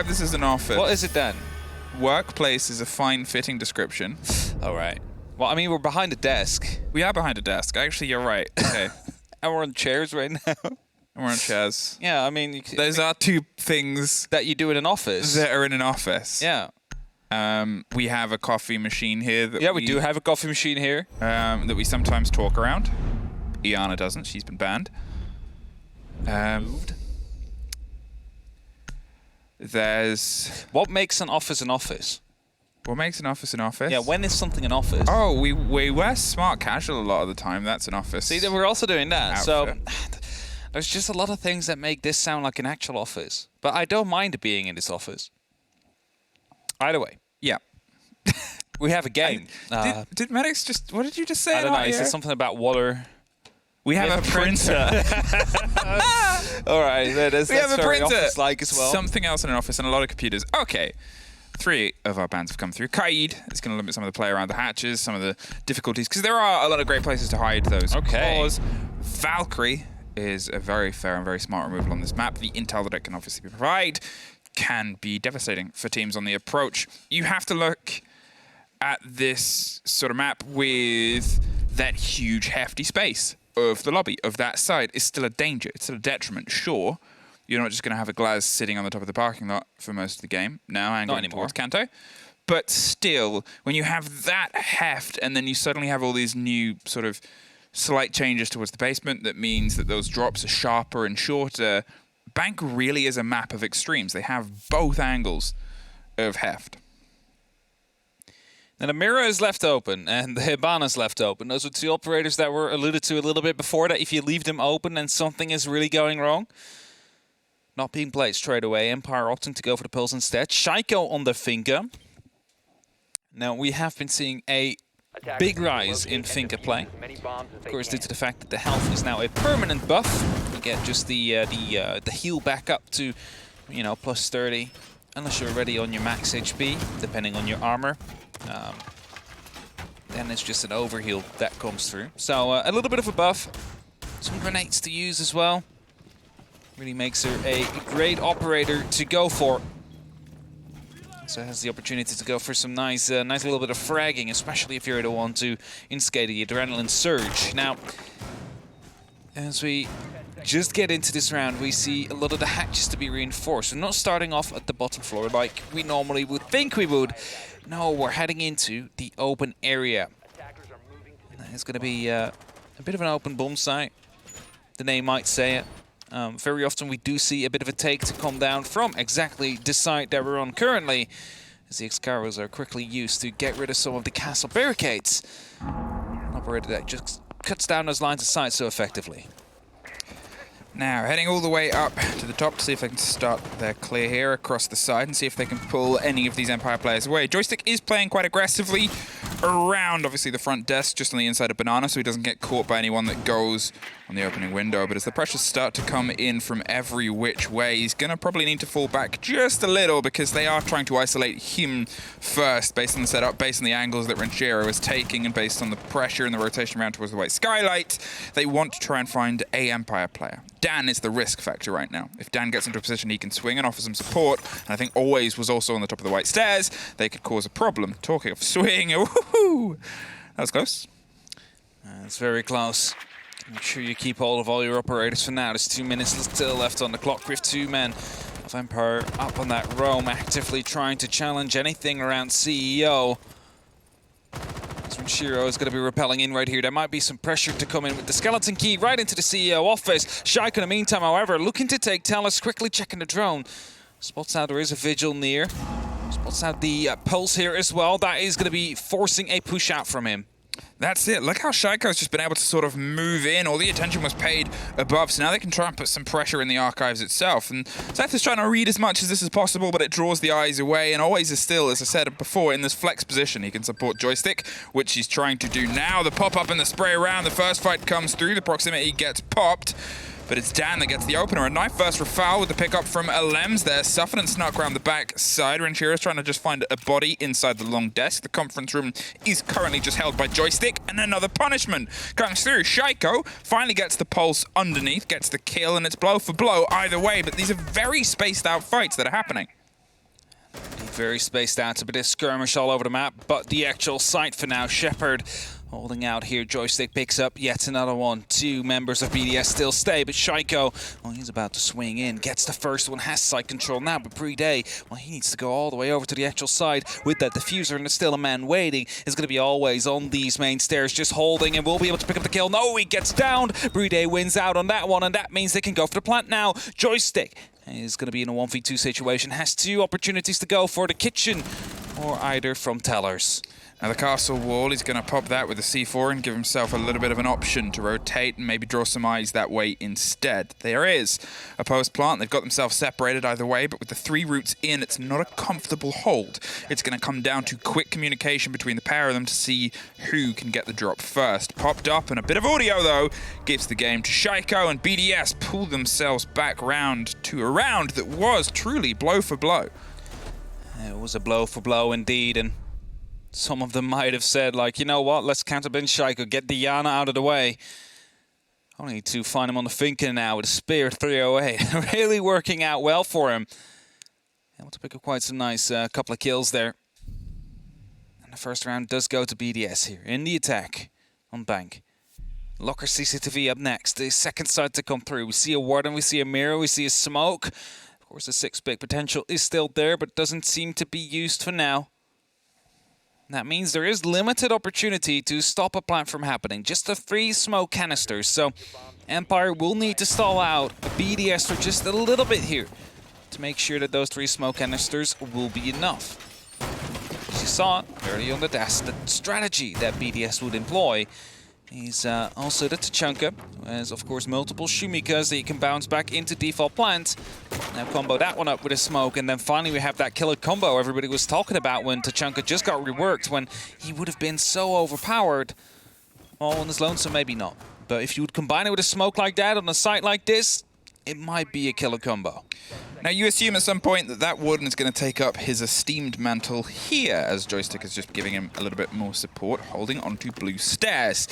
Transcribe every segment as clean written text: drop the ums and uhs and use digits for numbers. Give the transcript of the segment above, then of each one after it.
This is an office. What is it then? Workplace is a fine fitting description. All right. Well, I mean, we're behind a desk. We are behind a desk. Actually, you're right. Okay. And we're on chairs right now. And we're on chairs. Yeah, I mean... Those are two things that you do in an office. that are in an office. Yeah. We have a coffee machine here. We do have a coffee machine here. That we sometimes talk around. Iana doesn't. She's been banned. Moved. There's... What makes an office an office? What makes an office an office? Yeah, when is something an office? Oh, we wear smart casual a lot of the time. That's an office. See, we're also doing that. Outfit. So there's just a lot of things that make this sound like an actual office. But I don't mind being in this office. Either way. Yeah. We have a game. Did Medics just... What did you just say? I don't know. Is it something about water? We have a printer. All right. That's We have a very printer. office-like as well. Something else in an office and a lot of computers. Okay. 3 of our bans have come through. Kaid is going to limit some of the play around the hatches, some of the difficulties, because there are a lot of great places to hide those. Okay. Claws. Valkyrie is a very fair and very smart removal on this map. The intel that it can obviously provide can be devastating for teams on the approach. You have to look at this sort of map with that huge, hefty space of the lobby, of that side. Is still a danger. It's still a detriment, sure. You're not just going to have a Glaz sitting on the top of the parking lot for most of the game. Now angling towards Kanto. But still, when you have that heft and then you suddenly have all these new sort of slight changes towards the basement, that means that those drops are sharper and shorter. Bank really is a map of extremes. They have both angles of heft. Now the mirror is left open and the Hibana is left open. Those are two operators that were alluded to a little bit before, that if you leave them open then something is really going wrong. Not being played straight away. Empire opting to go for the Pulse instead. Shaiko on the finger. Now we have been seeing a big rise in finger play. Of course, due to the fact that the health is now a permanent buff. You get just the heal back up to, you know, plus 30. Unless you're already on your max HP, depending on your armor. Then it's just an overheal that comes through. So a little bit of a buff. Some grenades to use as well. Really makes her a great operator to go for. So has the opportunity to go for some nice little bit of fragging, especially if you're the one to instigate the adrenaline surge. Now, as we just get into this round, we see a lot of the hatches to be reinforced. We're not starting off at the bottom floor like we normally would think we would. No, we're heading into the open area. It's going to be a bit of an open bomb site. The name might say it. Very often we do see a bit of a take to come down from exactly the side that we're on currently, as the Excaliburs are quickly used to get rid of some of the castle barricades. An operator that just cuts down those lines of sight so effectively. Now, heading all the way up to the top to see if they can start their clear here across the side and see if they can pull any of these Empire players away. Joystick is playing quite aggressively around, obviously, the front desk, just on the inside of Banana, so he doesn't get caught by anyone that goes on the opening window. But as the pressures start to come in from every which way, he's going to probably need to fall back just a little, because they are trying to isolate him first, based on the setup, based on the angles that Renshiro is taking, and based on the pressure and the rotation around towards the white skylight. They want to try and find a Empire player. Dan is the risk factor right now. If Dan gets into a position he can swing and offer some support, and I think Always was also on the top of the white stairs, they could cause a problem. Talking of swing, woohoo! That was close. That's very close. Make sure you keep hold of all your operators for now. There's 2 minutes still left on the clock with 2 men of Empire up on that roam, actively trying to challenge anything around CEO. Shiro is going to be repelling in right here. There might be some pressure to come in with the skeleton key right into the CEO office. Shaiko in the meantime, however, looking to take Talus, quickly checking the drone. Spots out there is a Vigil near. Spots out the Pulse here as well. That is going to be forcing a push out from him. That's it. Look how Shaiko's just been able to sort of move in. All the attention was paid above, so now they can try and put some pressure in the archives itself. And Seth is trying to read as much as this is possible, but it draws the eyes away, and Always is still, as I said before, in this flex position. He can support Joystick, which he's trying to do now. The pop-up and the spray around. The first fight comes through. The proximity gets popped. But it's Dan that gets the opener. A knife first for Foul with the pickup from Alems there. Suffered and snuck around the back side. Renshiro is trying to just find a body inside the long desk. The conference room is currently just held by Joystick. And another punishment comes through. Shaiko finally gets the pulse underneath, gets the kill, and it's blow for blow either way. But these are very spaced out fights that are happening. Very spaced out, a bit of skirmish all over the map, but the actual site for now, Shepard holding out here. Joystick picks up yet another one. 2 members of BDS still stay, but Shaiko, well, he's about to swing in. Gets the first one, has site control now, but Playday, well, he needs to go all the way over to the actual side with that diffuser, and there's still a man waiting. Is going to be always on these main stairs, just holding, and will be able to pick up the kill. No, he gets downed. Playday wins out on that one, and that means they can go for the plant now. Joystick is going to be in a 1v2 situation, has 2 opportunities to go for the kitchen, or either from tellers. Now the castle wall, he's going to pop that with a C4 and give himself a little bit of an option to rotate and maybe draw some eyes that way instead. There is a post plant. They've got themselves separated either way, but with the 3 routes in, it's not a comfortable hold. It's going to come down to quick communication between the pair of them to see who can get the drop first. Popped up, and a bit of audio, though, gives the game to Shaiko, and BDS pull themselves back round to a round that was truly blow for blow. It was a blow for blow indeed, and some of them might have said, like, you know what, let's counterblind Shaiko, get Diana out of the way. Only to find him on the finger now with a spear 308. Really working out well for him. Able to pick up quite some nice couple of kills there. And the first round does go to BDS here in the attack on Bank. Locker CCTV up next. The second side to come through. We see a Warden, we see a Mirror, we see a Smoke. Of course, the 6-big potential is still there, but doesn't seem to be used for now. That means there is limited opportunity to stop a plant from happening. Just the 3 smoke canisters. So Empire will need to stall out a BDS for just a little bit here to make sure that those 3 smoke canisters will be enough. As you saw early on the strategy that BDS would employ is also the Tachanka, who has, of course, multiple Shumikas that you can bounce back into default plant. Now combo that one up with a smoke, and then finally we have that killer combo everybody was talking about when Tachanka just got reworked, when he would have been so overpowered. All on his lonesome, maybe not. But if you would combine it with a smoke like that on a site like this, it might be a killer combo. Now you assume at some point that that Warden is going to take up his esteemed mantle here, as Joystick is just giving him a little bit more support, holding onto blue stairs.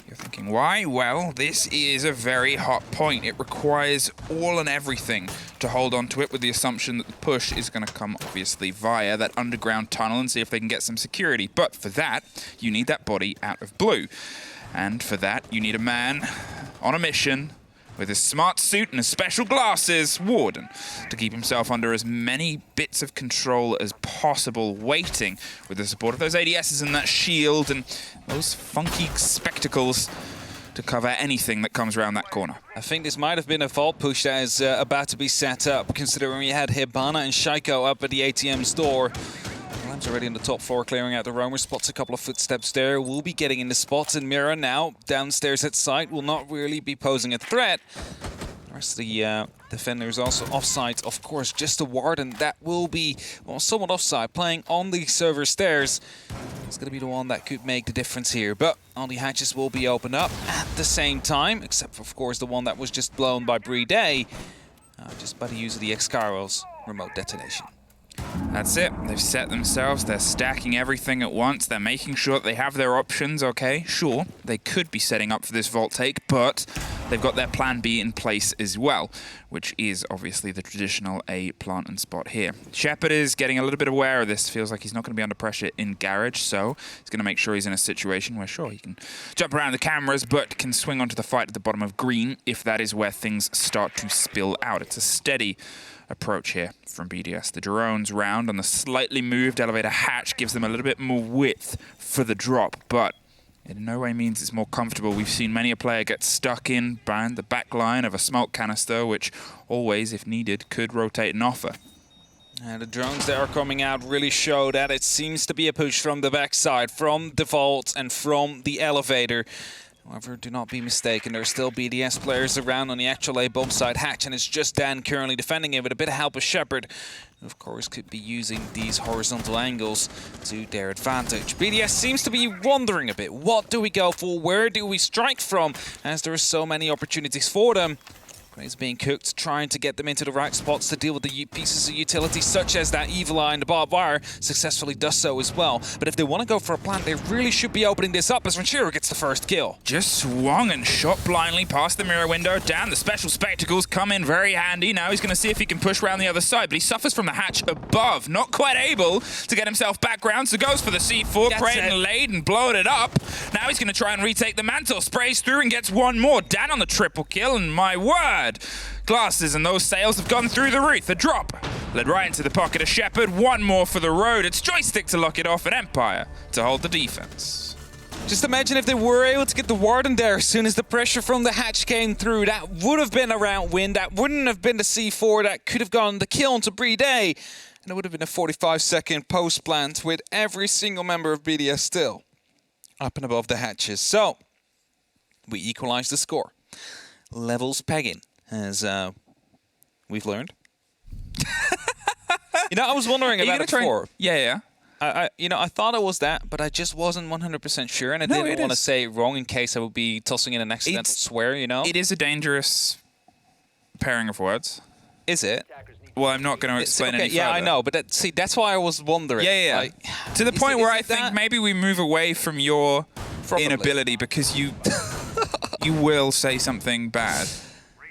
You're thinking, why? Well, this is a very hot point. It requires all and everything to hold onto it, with the assumption that the push is going to come, obviously, via that underground tunnel and see if they can get some security. But for that, you need that body out of blue. And for that, you need a man on a mission with his smart suit and his special glasses, Warden, to keep himself under as many bits of control as possible, waiting with the support of those ADSs and that shield and those funky spectacles to cover anything that comes around that corner. I think this might have been a vault push that is about to be set up, considering we had Hibana and Shaiko up at the ATM's door. Lamb's already in the top 4, clearing out the roamer. Spots a couple of footsteps there. Will be getting into spots, and Mira now downstairs at site will not really be posing a threat. The rest of the defenders also offside, of course. Just a Warden that will be, well, somewhat offside, playing on the server stairs. It's going to be the one that could make the difference here. But all the hatches will be opened up at the same time, except for, of course, the one that was just blown by Playday, just by the use of the X-Carol's remote detonation. That's it. They've set themselves. They're stacking everything at once. They're making sure that they have their options, okay? Sure, they could be setting up for this vault take, but they've got their plan B in place as well, which is obviously the traditional A plant and spot here. Shepard is getting a little bit aware of this. Feels like he's not going to be under pressure in Garage, so he's going to make sure he's in a situation where, sure, he can jump around the cameras, but can swing onto the fight at the bottom of green if that is where things start to spill out. It's a steady approach here from BDS. The drones round on the slightly moved elevator hatch gives them a little bit more width for the drop, but it in no way means it's more comfortable. We've seen many a player get stuck in behind the back line of a smoke canister, which always, if needed, could rotate and offer. And the drones that are coming out really show that it seems to be a push from the backside, from the vault and from the elevator. However, do not be mistaken, there are still BDS players around on the actual A-bomb side hatch, and it's just Dan currently defending it with a bit of help of Shepard, who of course could be using these horizontal angles to their advantage. BDS seems to be wondering a bit, what do we go for, where do we strike from, as there are so many opportunities for them. Grenades being cooked, trying to get them into the right spots to deal with the pieces of utility, such as that Evil Eye and the barbed wire. Successfully does so as well. But if they want to go for a plant, they really should be opening this up as Ranchero gets the first kill. Just swung and shot blindly past the mirror window. Down, the special spectacles come in very handy. Now he's going to see if he can push around the other side, but he suffers from the hatch above. Not quite able to get himself back ground, so goes for the C4, prayed and laid and blowed it up. Now he's going to try and retake the mantle. Sprays through and gets one more. Dan on the triple kill, and my word, glasses and those sails have gone through the roof. A drop led right into the pocket of Shepard. One more for the road. It's Joystick to lock it off and Empire to hold the defense. Just imagine if they were able to get the Warden there as soon as the pressure from the hatch came through. That would have been a round win. That wouldn't have been the C4. That could have gone the kill onto Playday. And it would have been a 45-second post-plant with every single member of BDS still up and above the hatches. So, we equalize the score. Levels pegging, as we've learned. You know, I was wondering about it before. Yeah. I thought it was that, but I just wasn't 100% sure, and I didn't want to say it wrong in case I would be tossing in an accidental swear, you know? It is a dangerous pairing of words. Is it? Well, I'm not going to explain any further. Yeah, I know, but that's why I was wondering. Yeah. Like, to the point where I think maybe we move away from your inability, because you will say something bad.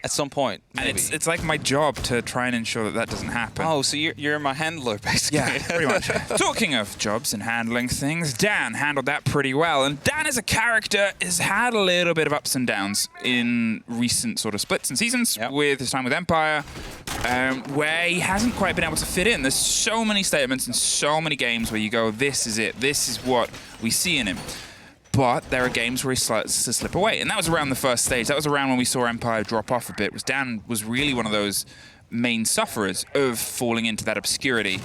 At some point, maybe. And it's like my job to try and ensure that doesn't happen. Oh, so you're my handler, basically. Yeah, pretty much. Talking of jobs and handling things, Dan handled that pretty well. And Dan as a character has had a little bit of ups and downs in recent sort of splits and seasons with his time with Empire, where he hasn't quite been able to fit in. There's so many statements and so many games where you go, this is it. This is what we see in him. But there are games where he starts to slip away. And that was around the first stage. That was around when we saw Empire drop off a bit. Dan was really one of those main sufferers of falling into that obscurity.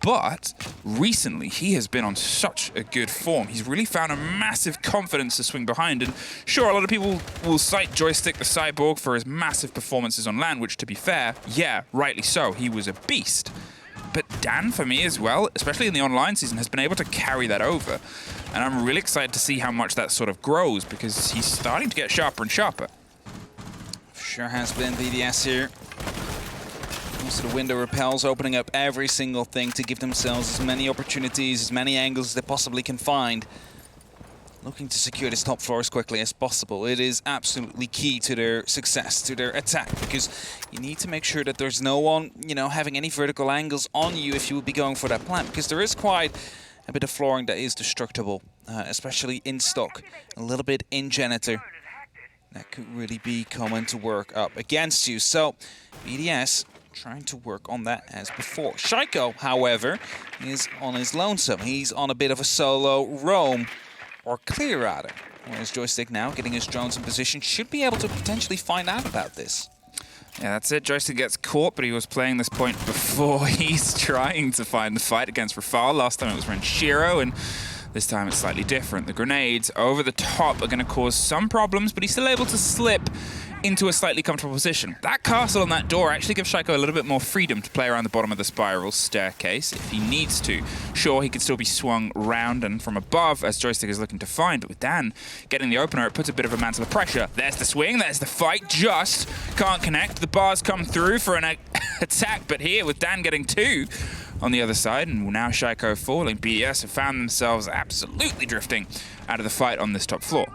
But recently, he has been on such a good form. He's really found a massive confidence to swing behind. And sure, a lot of people will cite Joystick the Cyborg for his massive performances on land, which, to be fair, yeah, rightly so. He was a beast. But Dan, for me as well, especially in the online season, has been able to carry that over. And I'm really excited to see how much that sort of grows, because he's starting to get sharper and sharper. Sure has been BDS here. Most of the window repels, opening up every single thing to give themselves as many opportunities, as many angles as they possibly can find. Looking to secure this top floor as quickly as possible. It is absolutely key to their success, to their attack, because you need to make sure that there's no one, having any vertical angles on you if you would be going for that plant, because there is quite a bit of flooring that is destructible, especially in stock, a little bit in Janitor. That could really be coming to work up against you. So, BDS trying to work on that as before. Shaiko, however, is on his lonesome. He's on a bit of a solo roam. Or clear, rather. Whereas Joystick now, getting his drones in position, should be able to potentially find out about this. Yeah, that's it. Joystick gets caught, but he was playing this point before. He's trying to find the fight against Rafal. Last time it was Ranchero, and this time it's slightly different. The grenades over the top are going to cause some problems, but he's still able to slip into a slightly comfortable position. That castle on that door actually gives Shaiko a little bit more freedom to play around the bottom of the spiral staircase if he needs to. Sure, he could still be swung round and from above as Joystick is looking to find, but with Dan getting the opener, it puts a bit of a mantle of pressure. There's the swing, there's the fight, just can't connect. The bars come through for an attack, but here with Dan getting two on the other side, and now Shaiko falling, BDS have found themselves absolutely drifting out of the fight on this top floor.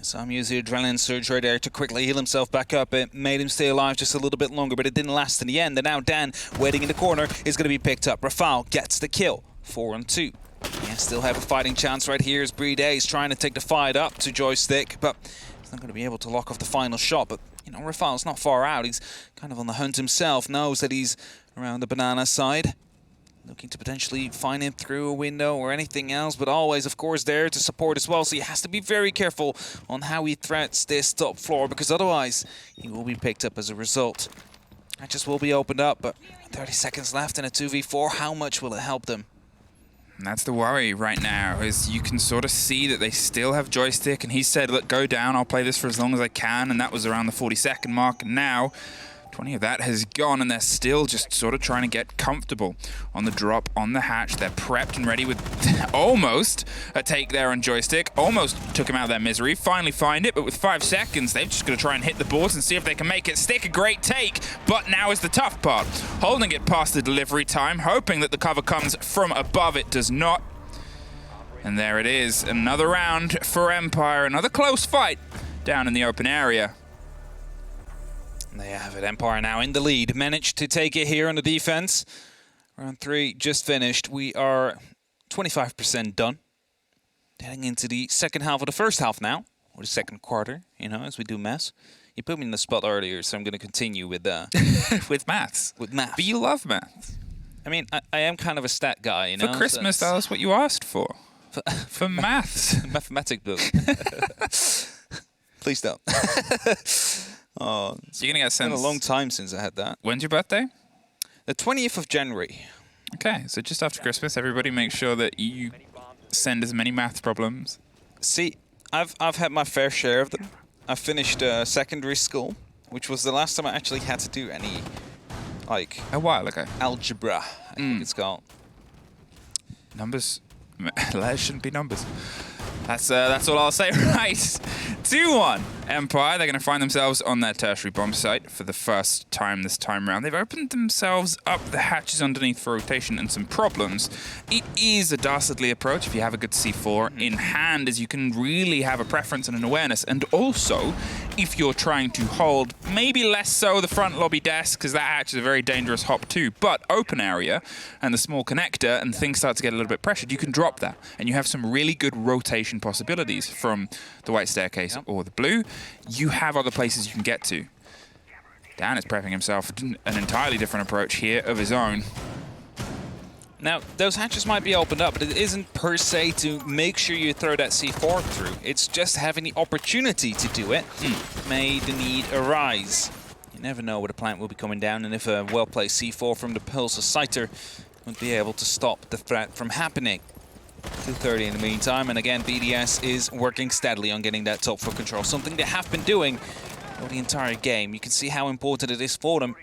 Some use the adrenaline surge right there to quickly heal himself back up. It made him stay alive just a little bit longer, but it didn't last in the end. And now Dan, waiting in the corner, is going to be picked up. Rafal gets the kill. 4-on-2. Yeah, still have a fighting chance right here as Playday is trying to take the fight up to Joystick, but he's not going to be able to lock off the final shot. But, Rafal's not far out. He's kind of on the hunt himself, knows that he's around the banana side. Looking to potentially find him through a window or anything else, but always, of course, there to support as well. So he has to be very careful on how he threats this top floor, because otherwise he will be picked up as a result. Hatches will be opened up, but 30 seconds left in a 2v4. How much will it help them? And that's the worry right now, is you can sort of see that they still have Joystick, and he said, look, go down, I'll play this for as long as I can, and that was around the 40-second mark. And now 20 of that has gone, and they're still just sort of trying to get comfortable on the drop, on the hatch. They're prepped and ready with almost a take there on Joystick. Almost took him out of their misery. Finally find it, but with 5 seconds, they've just got to try and hit the boards and see if they can make it stick. A great take, but now is the tough part. Holding it past the delivery time, hoping that the cover comes from above. It does not. And there it is. Another round for Empire. Another close fight down in the open area. There you have it. Empire now in the lead. Managed to take it here on the defense. Round 3 just finished. We are 25% done. Heading into the second half of the first half now. Or the second quarter, you know, as we do maths. You put me in the spot earlier, so I'm going to continue with with maths. With maths. But you love maths. I mean, I am kind of a stat guy, you know. For Christmas, so that's what you asked for. For maths. Mathematic book. Please don't. Oh, so you're gonna get it's been a long time since I had that. When's your birthday? The 20th of January. Okay, so just after Christmas, everybody make sure that you send as many maths problems. See, I've had my fair share of them. I finished secondary school, which was the last time I actually had to do any, like, a while ago. Algebra, I think it's called. Numbers, letters shouldn't be numbers. That's all I'll say. Right, 2-1 Empire. They're going to find themselves on their tertiary bomb site for the first time this time round. They've opened themselves up the hatches underneath for rotation and some problems. It is a dastardly approach if you have a good C4 in hand, as you can really have a preference and an awareness. And also, if you're trying to hold, maybe less so the front lobby desk, because that hatch is a very dangerous hop too, but open area and the small connector and things start to get a little bit pressured, you can drop that. And you have some really good rotation possibilities from the white staircase or the blue. You have other places you can get to. Dan is prepping himself for an entirely different approach here of his own. Now, those hatches might be opened up, but it isn't per se to make sure you throw that C4 through. It's just having the opportunity to do it. May the need arise. You never know where the plant will be coming down, and if a well-placed C4 from the Pulse Scyther would be able to stop the threat from happening. 2:30 in the meantime, and again, BDS is working steadily on getting that top foot control, something they have been doing for the entire game. You can see how important it is for them.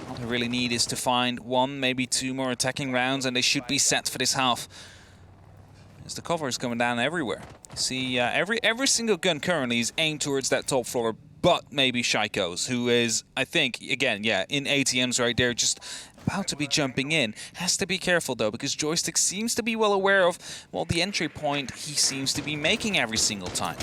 All they really need is to find 1, maybe 2 more attacking rounds, and they should be set for this half. As the cover is coming down everywhere. You see, every single gun currently is aimed towards that top floor, but maybe Shaiko's, who is, I think, again, yeah, in ATMs right there, just about to be jumping in. Has to be careful, though, because Joystick seems to be well aware of, well, the entry point he seems to be making every single time.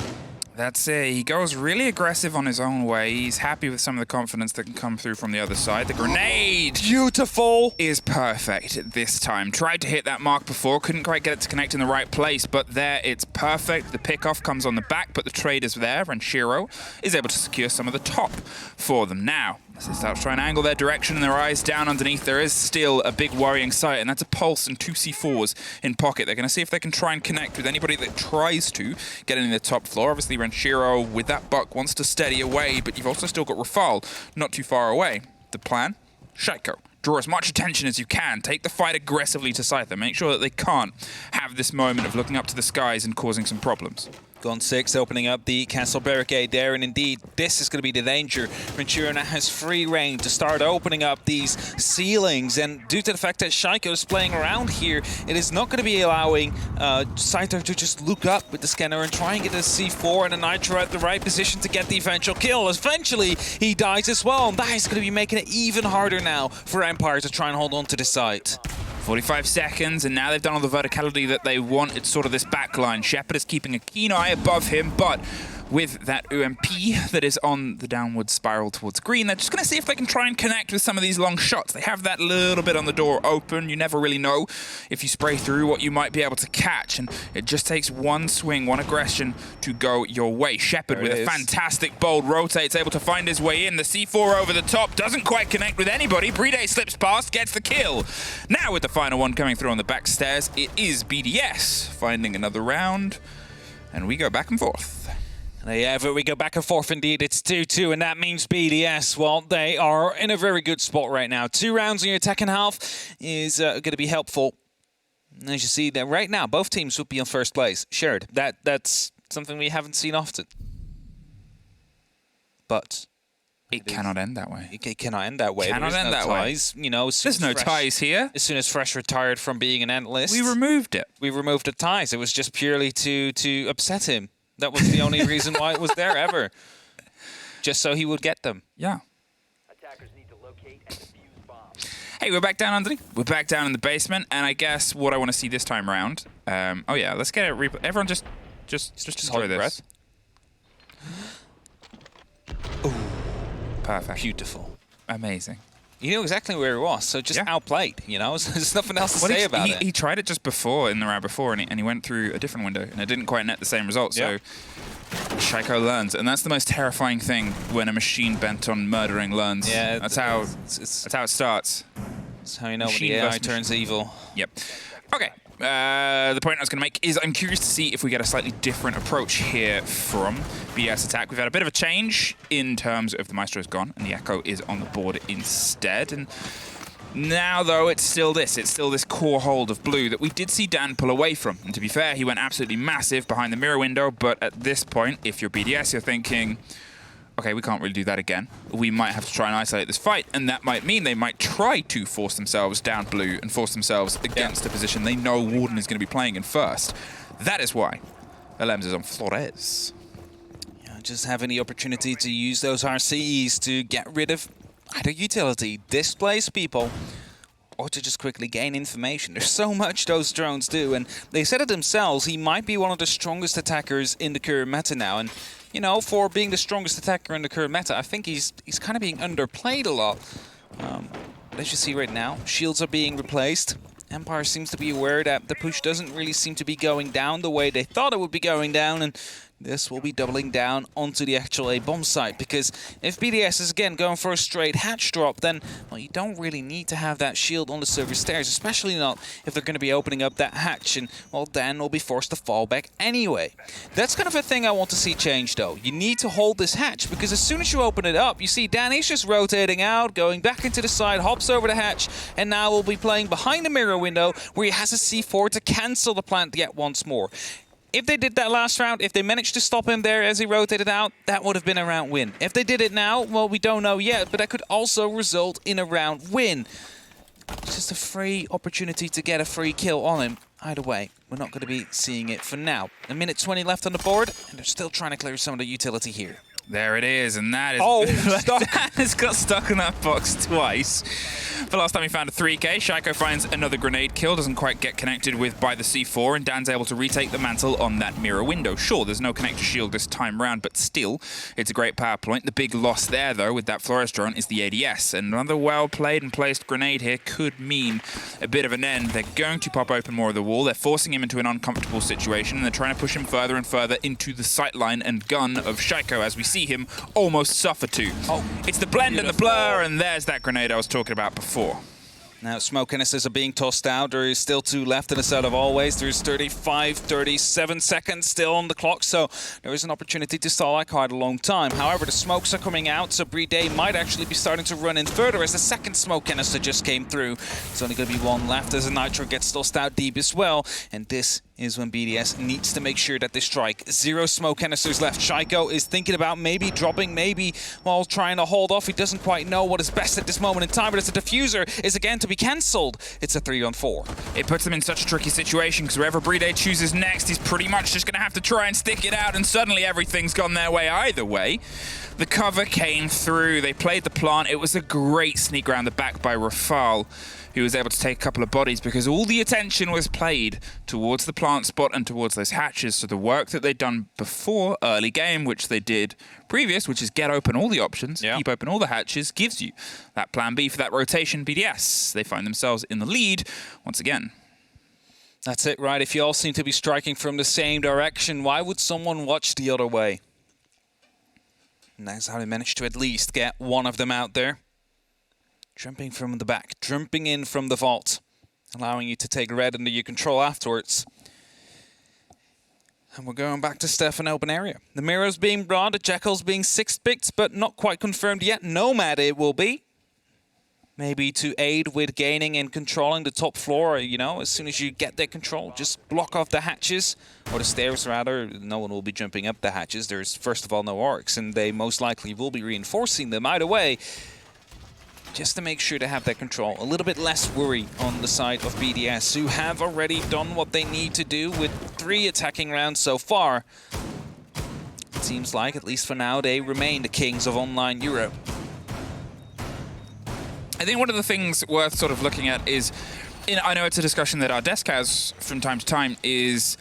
That's it. He goes really aggressive on his own way. He's happy with some of the confidence that can come through from the other side. The grenade! Beautiful! Is perfect this time. Tried to hit that mark before, couldn't quite get it to connect in the right place, but there it's perfect. The pickoff comes on the back, but the trade is there, and Shiro is able to secure some of the top for them. Now, as they start to try and angle their direction and their eyes down underneath, there is still a big worrying sight, and that's a Pulse and 2 C4s in pocket. They're going to see if they can try and connect with anybody that tries to get in the top floor. Obviously, Renshiro, with that buck, wants to steady away, but you've also still got Rafal not too far away. The plan? Shaiko. Draw as much attention as you can. Take the fight aggressively to Scyther. Make sure that they can't have this moment of looking up to the skies and causing some problems. Gone 6, opening up the castle barricade there, and indeed, this is going to be the danger. Renshiro now has free reign to start opening up these ceilings, and due to the fact that Shaiko is playing around here, it is not going to be allowing Scyther to just look up with the scanner and try and get a C4 and a Nitro at the right position to get the eventual kill. Eventually, he dies as well, and that is going to be making it even harder now for Empire to try and hold on to the site. 45 seconds, and now they've done all the verticality that they want. It's sort of this backline. Shepard is keeping a keen eye above him, but with that UMP that is on the downward spiral towards green, they're just going to see if they can try and connect with some of these long shots. They have that little bit on the door open. You never really know if you spray through what you might be able to catch, and it just takes one swing, one aggression to go your way. Shepard with a fantastic bold rotates, able to find his way in. The C4 over the top doesn't quite connect with anybody. Playday slips past, gets the kill. Now with the final one coming through on the back stairs, it is BDS finding another round, and we go back and forth. There you have it. We go back and forth indeed. It's 2-2, and that means BDS, well, they are in a very good spot right now. 2 rounds in your second half is going to be helpful. And as you see, that right now, both teams would be on first place. Shared. That's something we haven't seen often. But It cannot end that way. It cannot end that way. Cannot end that ties. way. You know, There's no ties here. As soon as Fresh retired from being an analyst, We removed it. We removed the ties. It was just purely to upset him. That was the only reason why it was there ever. Just so he would get them. Yeah. Attackers need to locate and defuse bombs. Hey, we're back down, Anthony. We're back down in the basement, and I guess what I want to see this time around. Oh yeah, let's get it. Everyone, just enjoy hold this. breath. Perfect. Beautiful. Amazing. You knew exactly where he was, so just outplayed, you know? There's nothing else to say about it. He tried it just before, in the round before, and he went through a different window, and it didn't quite net the same result, so Shaiko learns. And that's the most terrifying thing when a machine bent on murdering learns. Yeah, that's how it starts. That's how you know when Machine the AI versus turns evil. Yep. Okay. The point I was going to make is I'm curious to see if we get a slightly different approach here from BDS Attack. We've had a bit of a change in terms of the Maestro's gone and the Echo is on the board instead. And now, though, it's still this core hold of blue that we did see Dan pull away from. And to be fair, he went absolutely massive behind the mirror window. But at this point, if you're BDS, you're thinking, okay, we can't really do that again. We might have to try and isolate this fight, and that might mean they might try to force themselves down blue and force themselves against a position they know Warden is going to be playing in first. That is why Alems is on Flores. Yeah, just having the opportunity to use those RCEs to get rid of either utility, displace people, or to just quickly gain information. There's so much those drones do, and they said it themselves, he might be one of the strongest attackers in the current meta now, and you know, for being the strongest attacker in the current meta, I think he's kind of being underplayed a lot. As you see right now, shields are being replaced. Empire seems to be aware that the push doesn't really seem to be going down the way they thought it would be going down, and this will be doubling down onto the actual A-bomb site, because if BDS is again going for a straight hatch drop, then, well, you don't really need to have that shield on the server stairs, especially not if they're going to be opening up that hatch, and, well, Dan will be forced to fall back anyway. That's kind of a thing I want to see change, though. You need to hold this hatch, because as soon as you open it up, you see Dan is just rotating out, going back into the side, hops over the hatch, and now will be playing behind the mirror window, where he has a C4 to cancel the plant yet once more. If they did that last round, if they managed to stop him there as he rotated out, that would have been a round win. If they did it now, well, we don't know yet, but that could also result in a round win. It's just a free opportunity to get a free kill on him. Either way, we're not going to be seeing it for now. A minute 20 left on the board, and they're still trying to clear some of the utility here. There it is, and that is... Oh, stuck. Dan has got stuck in that box twice. The last time he found a 3K, Shaiko finds another grenade kill, doesn't quite get connected with by the C4, and Dan's able to retake the mantle on that mirror window. Sure, there's no connector shield this time round, but still, it's a great power point. The big loss there, though, with that Flores drone is the ADS. And another well-played and placed grenade here could mean a bit of an end. They're going to pop open more of the wall. They're forcing him into an uncomfortable situation, and they're trying to push him further and further into the sightline and gun of Shaiko, as we see him almost suffer to. Oh, it's the blend and the blur, and there's that grenade I was talking about before. Now, smoke canisters are being tossed out. There is still 2 left in the set of always. There's 35, 37 seconds still on the clock, so there is an opportunity to stall that quite a long time. However, the smokes are coming out, so Playday might actually be starting to run in further as the second smoke canister just came through. There's only going to be 1 left as the Nitro gets tossed out deep as well, and this is when BDS needs to make sure that they strike. 0 smoke canisters left. Shaiko is thinking about maybe dropping, maybe while trying to hold off. He doesn't quite know what is best at this moment in time, but as the diffuser is again to be cancelled, it's a 3-on-4. It puts them in such a tricky situation, because wherever Playday chooses next, he's pretty much just going to have to try and stick it out, and suddenly everything's gone their way either way. The cover came through. They played the plant. It was a great sneak around the back by Rafal, who was able to take a couple of bodies, because all the attention was played towards the plant spot and towards those hatches. So the work that they'd done before early game, which they did previous, which is get open all the options, keep open all the hatches, gives you that plan B for that rotation. BDS, they find themselves in the lead once again. That's it, right? If you all seem to be striking from the same direction, why would someone watch the other way? And that's how they managed to at least get one of them out there. Jumping from the back, jumping in from the vault, allowing you to take red under your control afterwards. And we're going back to Stefan open area. The mirror's being brought, the Jackal's being 6th picked, but not quite confirmed yet. Nomad it will be. maybe to aid with gaining and controlling the top floor. You know, as soon as you get that control, just block off the hatches, or the stairs rather. No one will be jumping up the hatches. There's, first of all, no orcs, and they most likely will be reinforcing them either way, just to make sure to have that control. A little bit less worry on the side of BDS, who have already done what they need to do with 3 attacking rounds so far. It seems like, at least for now, they remain the kings of online Europe. I think one of the things worth sort of looking at is, I know it's a discussion that our desk has from time to time, is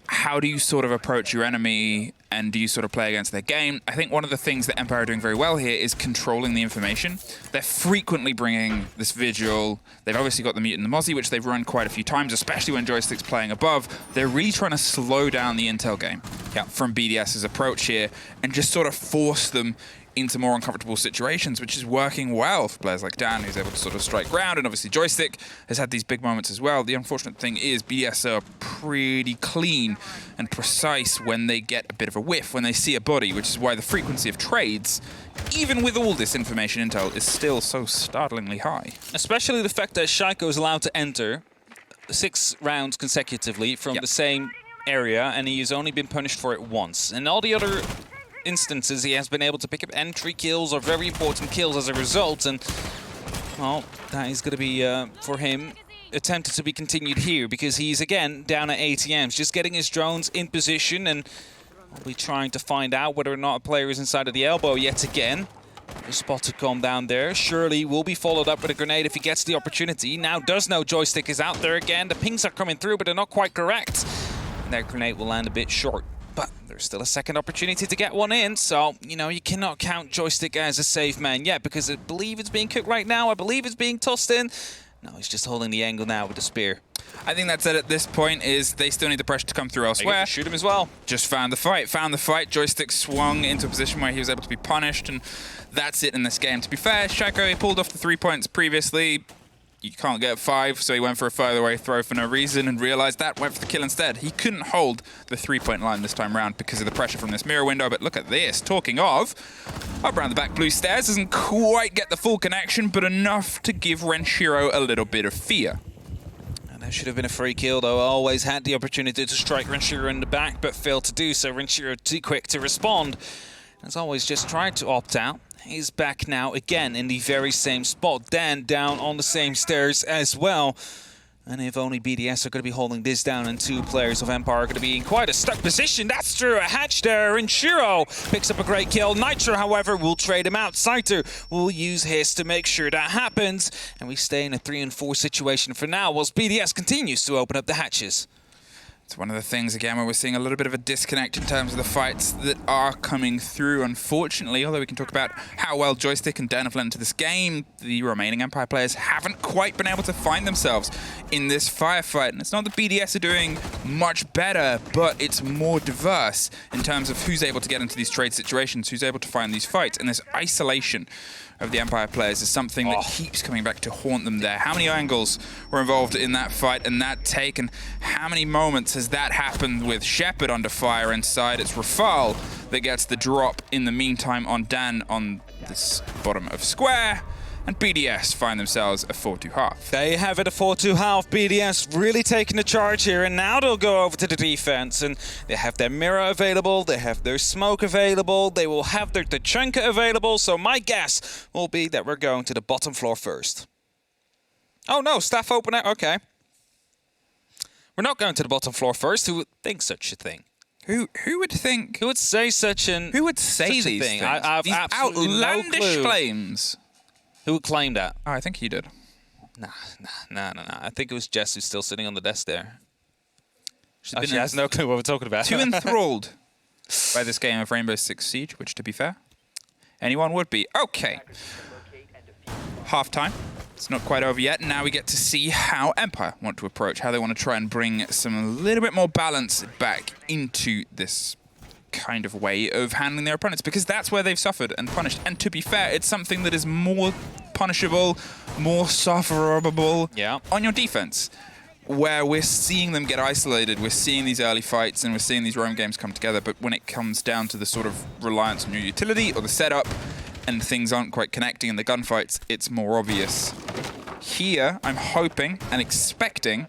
how do you sort of approach your enemy and do you sort of play against their game? I think one of the things that Empire are doing very well here is controlling the information. They're frequently bringing this Vigil. They've obviously got the Mute and the Mozzie, which they've run quite a few times, especially when Joystick's playing above. They're really trying to slow down the intel game from BDS's approach here and just sort of force them into more uncomfortable situations, which is working well for players like Dan, who's able to sort of strike ground, and obviously Joystick has had these big moments as well. The unfortunate thing is BDS are pretty clean and precise when they get a bit of a whiff, when they see a body, which is why the frequency of trades, even with all this information intel, is still so startlingly high. Especially the fact that Shaiko is allowed to enter 6 rounds consecutively from the same area, and he has only been punished for it once. And all the other instances he has been able to pick up entry kills or very important kills as a result, and well, that is going to be for him attempted to be continued here, because he's again down at ATMs, just getting his drones in position, and we'll be trying to find out whether or not a player is inside of the elbow yet again. The spot to come down there. Surely will be followed up with a grenade if he gets the opportunity. Now does know Joystick is out there again. The pings are coming through, but they're not quite correct, and that grenade will land a bit short. But there's still a second opportunity to get one in, so, you know, you cannot count Joystick as a safe man yet, because I believe it's being cooked right now. I believe it's being tossed in. No, he's just holding the angle now with the spear. I think that's it at this point, is they still need the pressure to come through elsewhere. Shoot him as well. Just found the fight. Joystick swung into a position where he was able to be punished, and that's it in this game. To be fair, Shaiko, he pulled off the 3 points previously. You can't get 5, so he went for a further away throw for no reason and realized that, went for the kill instead. He couldn't hold the 3-point line this time around because of the pressure from this mirror window, but look at this. Talking of, up around the back blue stairs, doesn't quite get the full connection, but enough to give Renshiro a little bit of fear. And that should have been a free kill, though. Always had the opportunity to strike Renshiro in the back, but failed to do so. Renshiro too quick to respond. As always, just tried to opt out. He's back now again in the very same spot. Dan down on the same stairs as well. And if only BDS are going to be holding this down, and 2 players of Empire are going to be in quite a stuck position. That's through a hatch there, and Shiro picks up a great kill. Nitro, however, will trade him out. Saito will use his to make sure that happens. And we stay in a 3 and 4 situation for now, whilst BDS continues to open up the hatches. It's one of the things, again, where we're seeing a little bit of a disconnect in terms of the fights that are coming through, unfortunately. Although we can talk about how well Joystick and Den have lent into this game, the remaining Empire players haven't quite been able to find themselves in this firefight. And it's not that BDS are doing much better, but it's more diverse in terms of who's able to get into these trade situations, who's able to find these fights. And this isolation of the Empire players is something that keeps coming back to haunt them there. How many angles were involved in that fight and that take, and how many moments has that happened with Shepard under fire inside? It's Rafal that gets the drop in the meantime on Dan on this bottom of square, and BDS find themselves a 4-2-half. They have it, a 4-2-half. BDS really taking the charge here, and now they'll go over to the defense, and they have their mirror available, they have their smoke available, they will have their Tachanka available, so my guess will be that we're going to the bottom floor first. Oh no, staff opener, okay. We're not going to the bottom floor first. Who would think such a thing? Who would think? Who would say such an... Who would say these things? I've these absolutely outlandish no clue. claims. Who would claim that? Oh, I think he did. Nah. I think it was Jess who's still sitting on the desk there. She been has no clue what we're talking about. Too enthralled by this game of Rainbow Six Siege, which, to be fair, anyone would be. Okay. Half-time. It's not quite over yet. Now we get to see how Empire want to approach, how they want to try and bring some a little bit more balance back into this kind of way of handling their opponents, because that's where they've suffered and punished. And to be fair, it's something that is more punishable, more sufferable on your defense, where we're seeing them get isolated, we're seeing these early fights, and we're seeing these roam games come together. But when it comes down to the sort of reliance on your utility or the setup, and things aren't quite connecting in the gunfights, it's more obvious. Here, I'm hoping and expecting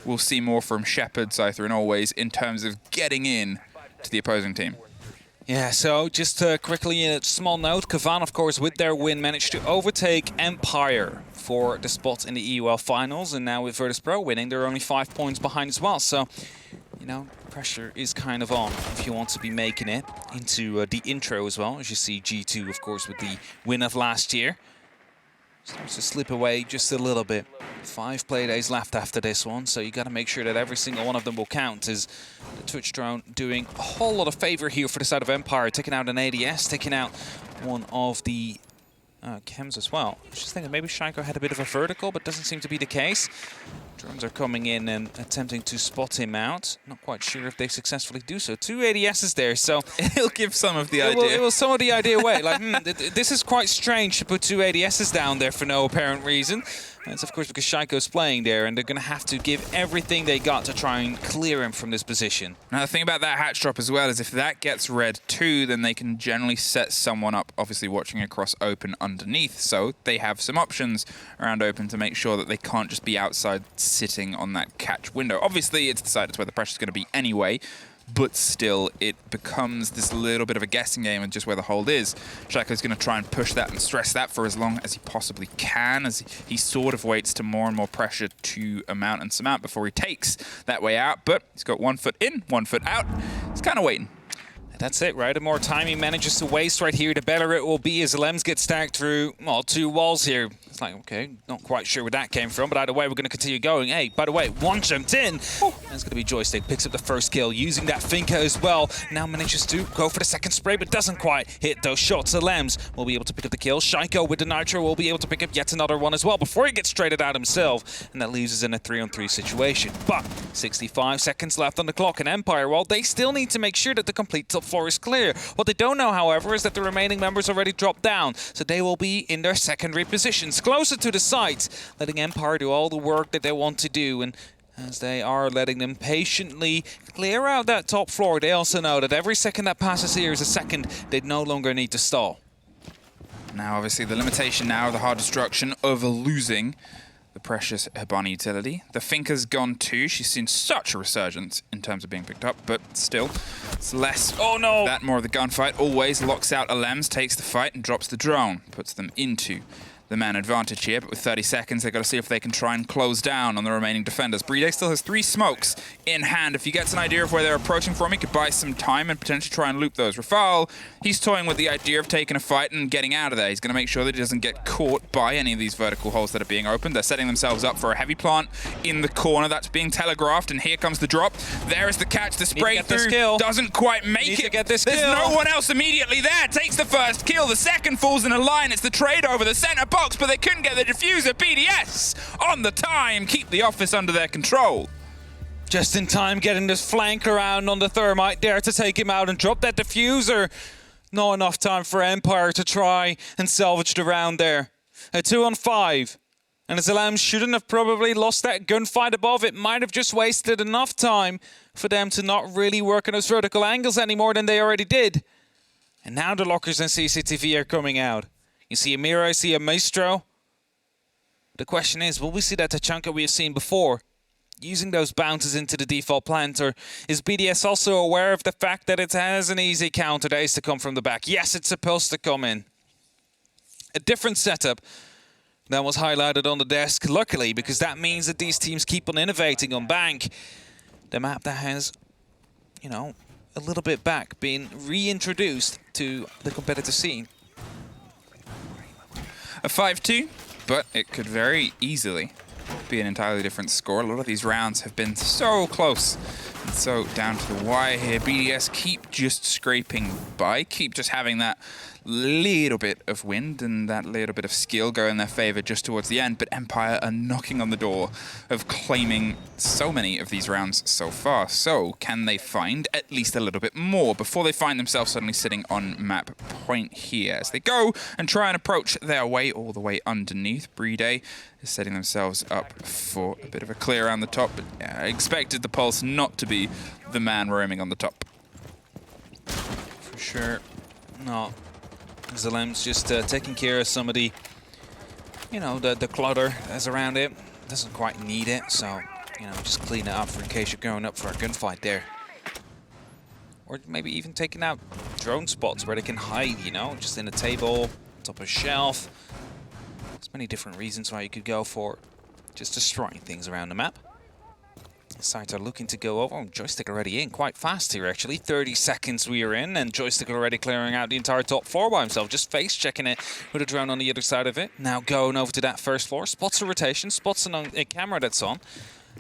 we'll see more from Shepard, Scyther, and Always in terms of getting in to the opposing team. Yeah, so just quickly a small note, Kavan, of course, with their win, managed to overtake Empire for the spot in the EUL finals, and now with Virtus Pro winning, they're only 5 points behind as well. So, you know, pressure is kind of on if you want to be making it into the intro as well. As you see, G2, of course, with the win of last year. Starts to slip away just a little bit. 5 playdays left after this one, so you got to make sure that every single one of them will count. As the Twitch drone doing a whole lot of favor here for the side of Empire, taking out an ADS, taking out one of the chems as well. I was just thinking maybe Shaiko had a bit of a vertical, but doesn't seem to be the case. Drones are coming in and attempting to spot him out. Not quite sure if they successfully do so. 2 ADSs there, so It'll give some of the idea. It will some of the idea away. Like, this is quite strange to put 2 ADSs down there for no apparent reason. And it's of course because Shaiko's playing there, and they're going to have to give everything they got to try and clear him from this position. Now the thing about that hatch drop as well is if that gets red too, then they can generally set someone up, obviously watching across open underneath. So they have some options around open to make sure that they can't just be outside sitting on that catch window. Obviously it's decided where the pressure's going to be anyway, but still it becomes this little bit of a guessing game and just where the hold is. Shaiko's going to try and push that and stress that for as long as he possibly can, as he sort of waits to more and more pressure to amount and surmount before he takes that way out. But he's got 1 foot in, 1 foot out. He's kind of waiting. That's it, right? The more time he manages to waste right here, the better it will be as the Lems get stacked through, well, 2 walls here. It's like, okay, not quite sure where that came from, but either way, we're going to continue going. Hey, by the way, one jumped in. Oh, that's going to be Joystick. Picks up the first kill, using that Finka as well. Now manages to go for the second spray, but doesn't quite hit those shots. The Lems will be able to pick up the kill. Shaiko with the Nitro will be able to pick up yet another one as well before he gets traded out himself. And that leaves us in a 3-on-3 situation. But 65 seconds left on the clock, and Empire, well, they still need to make sure that the complete top floor is clear. What they don't know, however, is that the remaining members already dropped down, so they will be in their secondary positions, closer to the site, letting Empire do all the work that they want to do. And as they are letting them patiently clear out that top floor, they also know that every second that passes here is a second they no longer need to stall. Now, obviously, the limitation now of the hard destruction over losing the precious Hibana utility. The Finka's gone too. She's seen such a resurgence in terms of being picked up, but still, it's less. Oh no! That more of the gunfight. Always locks out Alems, takes the fight and drops the drone, puts them into the man advantage here, but with 30 seconds, they've got to see if they can try and close down on the remaining defenders. Playday still has 3 smokes in hand. If he gets an idea of where they're approaching from, he could buy some time and potentially try and loop those. Rafal, he's toying with the idea of taking a fight and getting out of there. He's going to make sure that he doesn't get caught by any of these vertical holes that are being opened. They're setting themselves up for a heavy plant in the corner. That's being telegraphed, and here comes the drop. There is the catch. The spray through doesn't quite make it. There's no one else immediately there. Takes the first kill. The second falls in a line. It's the trade over the center box, but they couldn't get the diffuser. BDS on the time. Keep the office under their control. Just in time, getting this flank around on the Thermite there to take him out and drop that diffuser. Not enough time for Empire to try and salvage the round there. A 2-on-5. And as Alam shouldn't have probably lost that gunfight above, it might have just wasted enough time for them to not really work on those vertical angles any more than they already did. And now the lockers and CCTV are coming out. You see a Mira, you see a Maestro. The question is, will we see that Tachanka we have seen before, using those bounces into the default plant, or is BDS also aware of the fact that it has an easy counter that is to come from the back? Yes, it's supposed to come in. A different setup that was highlighted on the desk, luckily, because that means that these teams keep on innovating on Bank. The map that has, you know, a little bit back, being reintroduced to the competitive scene. A 5-2, but it could very easily be an entirely different score. A lot of these rounds have been so close and so down to the wire here. BDS keep just scraping by, keep just having that little bit of wind and that little bit of skill go in their favor just towards the end, but Empire are knocking on the door of claiming so many of these rounds so far. So can they find at least a little bit more before they find themselves suddenly sitting on map point here as they go and try and approach their way all the way underneath? Playday is setting themselves up for a bit of a clear around the top, but I expected the Pulse not to be the man roaming on the top. For sure not. Zalem's just taking care of some of the, you know, the clutter that's around it. Doesn't quite need it, so, you know, just clean it up for in case you're going up for a gunfight there. Or maybe even taking out drone spots where they can hide, you know, just in a table, top of a shelf. There's many different reasons why you could go for just destroying things around the map. Sides are looking to go over. Oh, Joystick already in quite fast here, actually. 30 seconds we are in, and Joystick already clearing out the entire top floor by himself. Just face checking it with a drone on the other side of it. Now going over to that first floor. Spots a rotation, spots a camera that's on.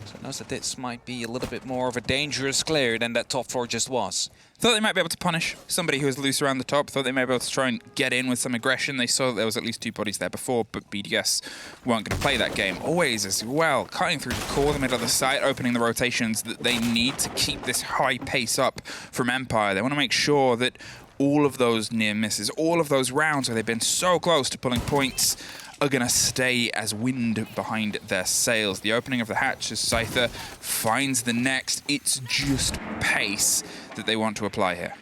So knows that this might be a little bit more of a dangerous clear than that top floor just was. Thought they might be able to punish somebody who was loose around the top. Thought they might be able to try and get in with some aggression. They saw that there was at least 2 bodies there before, but BDS weren't going to play that game. Always as well, cutting through the core, the middle of the site, opening the rotations that they need to keep this high pace up from Empire. They want to make sure that all of those near misses, all of those rounds where they've been so close to pulling points, are going to stay as wind behind their sails. The opening of the hatch as Scyther finds the next. It's just pace that they want to apply here.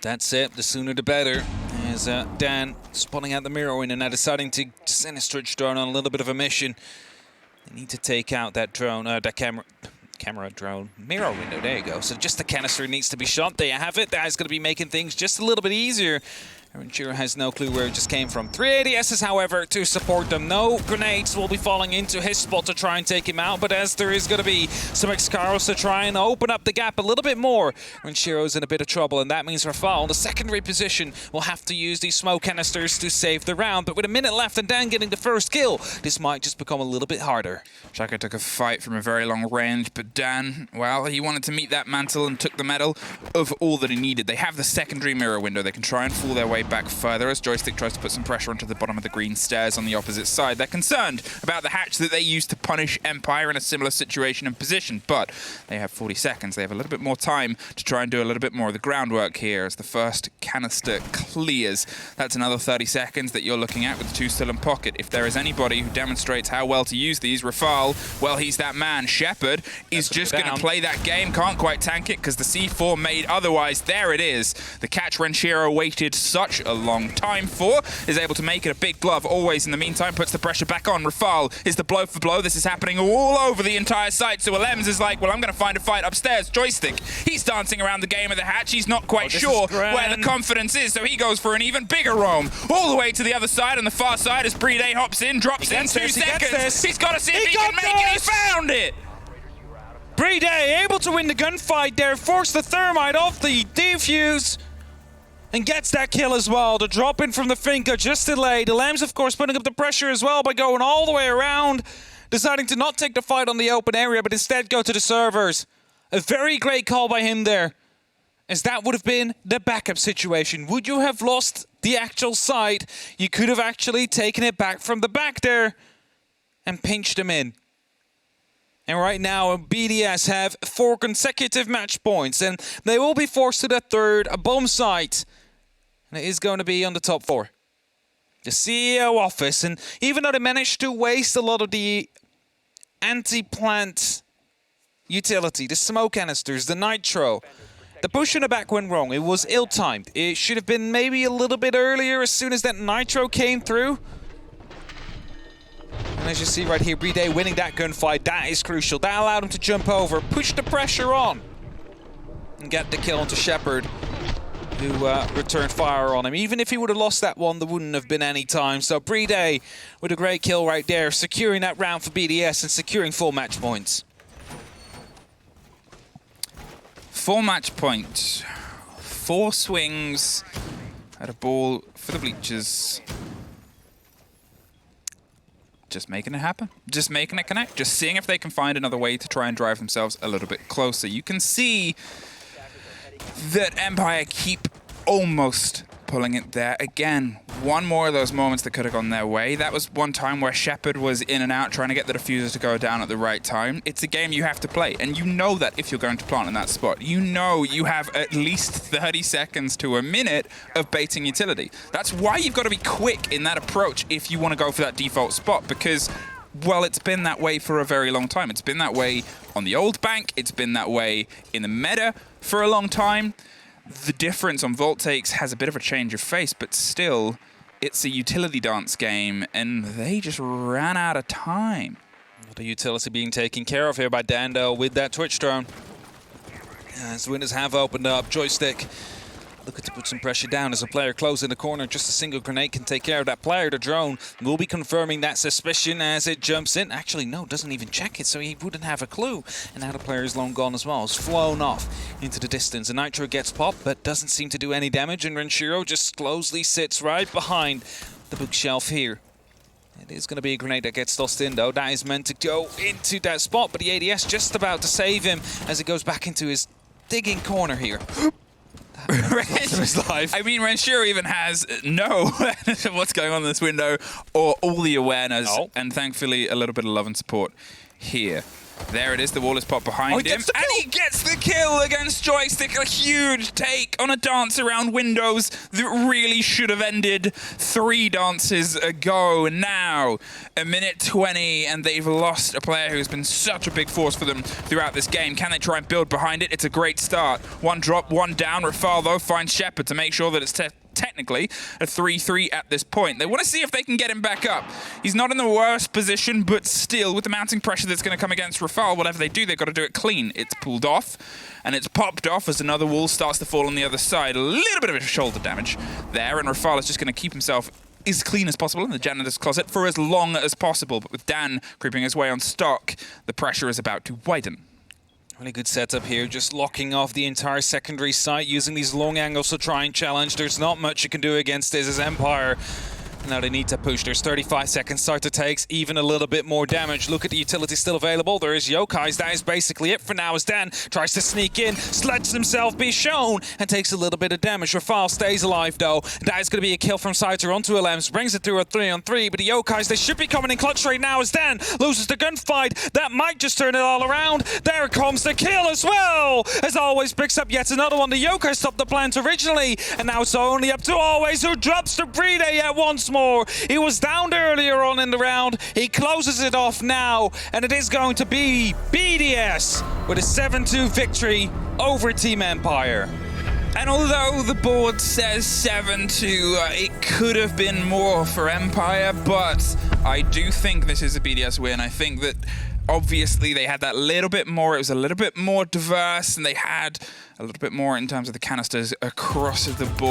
That's it. The sooner the better. As Dan spotting out the mirror window now, deciding to send a stretch drone on a little bit of a mission. They need to take out that drone, that camera drone mirror window. There you go. So just the canister needs to be shot. There you have it. That is going to be making things just a little bit easier. Shiro has no clue where it just came from. 3 ADSs, however, to support them. No grenades will be falling into his spot to try and take him out, but as there is going to be some Excaros to try and open up the gap a little bit more, Shiro's in a bit of trouble, and that means Rafal, the secondary position, will have to use these smoke canisters to save the round. But with a minute left and Dan getting the first kill, this might just become a little bit harder. Shaka took a fight from a very long range, but Dan, well, he wanted to meet that mantle and took the medal of all that he needed. They have the secondary mirror window. They can try and fool their way back further as Joystick tries to put some pressure onto the bottom of the green stairs on the opposite side. They're concerned about the hatch that they used to punish Empire in a similar situation and position, but they have 40 seconds. They have a little bit more time to try and do a little bit more of the groundwork here as the first canister clears. That's another 30 seconds that you're looking at with the 2 still in pocket. If there is anybody who demonstrates how well to use these, Rafal, well, he's that man. Shepard is just going to play that game. Can't quite tank it because the C4 made otherwise. There it is. The catch Renshiro waited such a long time for is able to make it a big glove. Always in the meantime puts the pressure back on. Rafal is the blow for blow. This is happening all over the entire site. So Alems is like, well, I'm going to find a fight upstairs. Joystick, he's dancing around the game of the hatch. He's not quite sure where the confidence is, so he goes for an even bigger roam all the way to the other side on the far side as Playday hops in, drops in 2 seconds. He's got to see if he can make it. He found it. Playday able to win the gunfight there, force the thermite off the defuse, and gets that kill as well. The drop in from the Finka just delayed. The Lambs, of course, putting up the pressure as well by going all the way around, deciding to not take the fight on the open area, but instead go to the servers. A very great call by him there, as that would have been the backup situation. Would you have lost the actual site? You could have actually taken it back from the back there and pinched him in. And right now, BDS have 4 consecutive match points, and they will be forced to the 3rd bomb site. And it is going to be on the top 4. The CEO office, and even though they managed to waste a lot of the anti-plant utility, the smoke canisters, the nitro, the push in the back went wrong. It was ill-timed. It should have been maybe a little bit earlier as soon as that nitro came through. And as you see right here, Playday winning that gunfight, that is crucial. That allowed him to jump over, push the pressure on, and get the kill onto Shepard, who returned fire on him. Even if he would have lost that one, there wouldn't have been any time. So Playday with a great kill right there, securing that round for BDS and securing 4 match points. 4 match points, 4 swings at a ball for the bleachers. Just making it happen, just making it connect, just seeing if they can find another way to try and drive themselves a little bit closer. You can see that Empire keep almost pulling it there. Again, one more of those moments that could have gone their way. That was one time where Shepard was in and out trying to get the diffuser to go down at the right time. It's a game you have to play, and you know that if you're going to plant in that spot. You know you have at least 30 seconds to a minute of baiting utility. That's why you've got to be quick in that approach if you want to go for that default spot, because, well, it's been that way for a very long time. It's been that way on the old bank. It's been that way in the meta for a long time. the difference on Vault Takes has a bit of a change of face, but still, it's a utility dance game, and they just ran out of time. The utility being taken care of here by Dando with that Twitch drone. As winners have opened up, Joystick looking to put some pressure down as a player close in the corner. Just a single grenade can take care of that player. The drone will be confirming that suspicion as it jumps in. Actually, no, doesn't even check it, so he wouldn't have a clue. And now the player is long gone as well. It's flown off into the distance. The Nitro gets popped, but doesn't seem to do any damage. And Renshiro just closely sits right behind the bookshelf here. It is going to be a grenade that gets tossed in, though. That is meant to go into that spot, but the ADS just about to save him as he goes back into his digging corner here. I mean, Renshiro even has no awareness of what's going on in this window, or all the awareness, and thankfully a little bit of love and support here. There it is, the wall is popped behind him, and he gets the kill against Joystick. A huge take on a dance around windows that really should have ended 3 dances ago. Now, a minute 20, and they've lost a player who's been such a big force for them throughout this game. Can they try and build behind it? It's a great start. 1 drop, 1 down. Rafal, though, finds Shepard to make sure that it's technically a 3-3 at this point. They want to see if they can get him back up. He's not in the worst position, but still, with the mounting pressure that's going to come against Rafal, whatever they do, they've got to do it clean. It's pulled off, and it's popped off as another wall starts to fall on the other side. A little bit of shoulder damage there, and Rafal is just going to keep himself as clean as possible in the janitor's closet for as long as possible. But with Dan creeping his way on stock, the pressure is about to widen. Really good setup here, just locking off the entire secondary site, using these long angles to try and challenge. There's not much you can do against this as Empire. Now they need to push. There's 35 seconds. Starter takes even a little bit more damage. Look at the utility still available. There is Yokai's. That is basically it for now as Dan tries to sneak in, lets himself be shown, and takes a little bit of damage. Rafal stays alive though. That is going to be a kill from Sizer onto Alems. Brings it through a 3-on-3, but the Yokai's, they should be coming in clutch right now as Dan loses the gunfight. That might just turn it all around. There comes the kill as well. As Always picks up yet another one. The Yokai stopped the plant originally, and now it's only up to Always, who drops the Playday yet once more. He was downed earlier on in the round. He closes it off now, and it is going to be BDS with a 7-2 victory over Team Empire. And although the board says 7-2, it could have been more for Empire, but I do think this is a BDS win. I think that obviously they had that little bit more, it was a little bit more diverse, and they had a little bit more in terms of the canisters across the board.